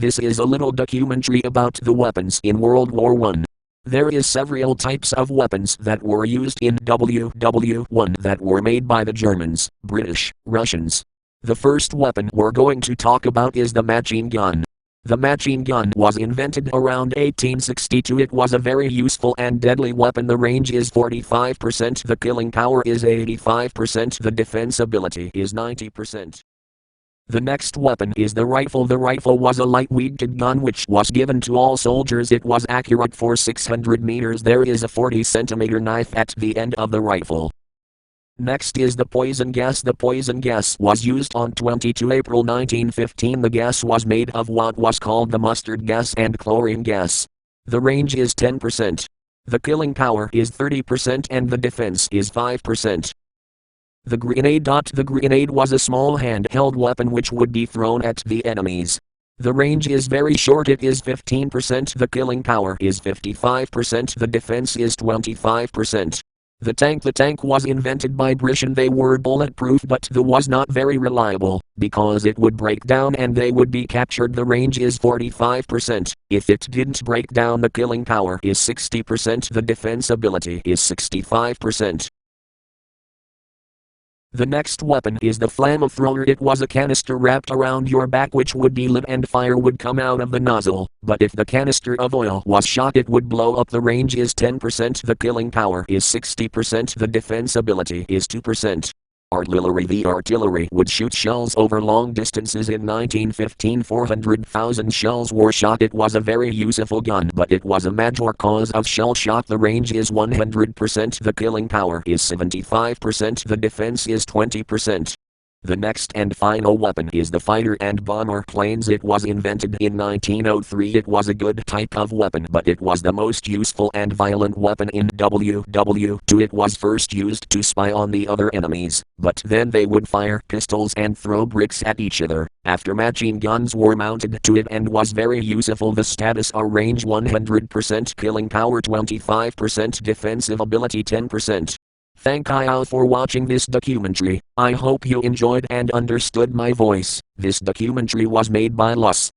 This is a little documentary about the weapons in World War I. There is several types of weapons that were used in WW1 that were made by the Germans, British, Russians. The first weapon we're going to talk about is the machine gun. The machine gun was invented around 1862. It was a very useful and deadly weapon. The range is 45%, the killing power is 85%, the defense ability is 90%. The next weapon is the rifle. The rifle was a light-weighted gun which was given to all soldiers. It was accurate for 600 meters. There is a 40-centimeter knife at the end of the rifle. Next is the poison gas. The poison gas was used on 22 April 1915. The gas was made of what was called the mustard gas and chlorine gas. The range is 10%. The killing power is 30% and the defense is 5%. The grenade. The grenade was a small handheld weapon which would be thrown at the enemies. The range is very short. It is 15%. The killing power is 55%. The defense is 25%. The tank was invented by British and they were bulletproof, but they was not very reliable because it would break down and they would be captured. The range is 45%. If it didn't break down, the killing power is 60%. The defense ability is 65%. The next weapon is the flamethrower. It was a canister wrapped around your back which would be lit and fire would come out of the nozzle, but if the canister of oil was shot it would blow up. The range is 10%. The killing power is 60%. The defense ability is 2%. Artillery. The artillery would shoot shells over long distances. In 1915 400,000 shells were shot. It was a very useful gun, but it was a major cause of shell shock. The range is 100%. The killing power is 75%. The defense is 20%. The next and final weapon is the fighter and bomber planes. It was invented in 1903. It was a good type of weapon, but it was the most useful and violent weapon in WW2. It was first used to spy on the other enemies, but then they would fire pistols and throw bricks at each other. After machine guns were mounted to it and was very useful. The status are range 100%, killing power 25%, defensive ability 10%. Thank you for watching this documentary. I hope you enjoyed and understood my voice. This documentary was made by Lus.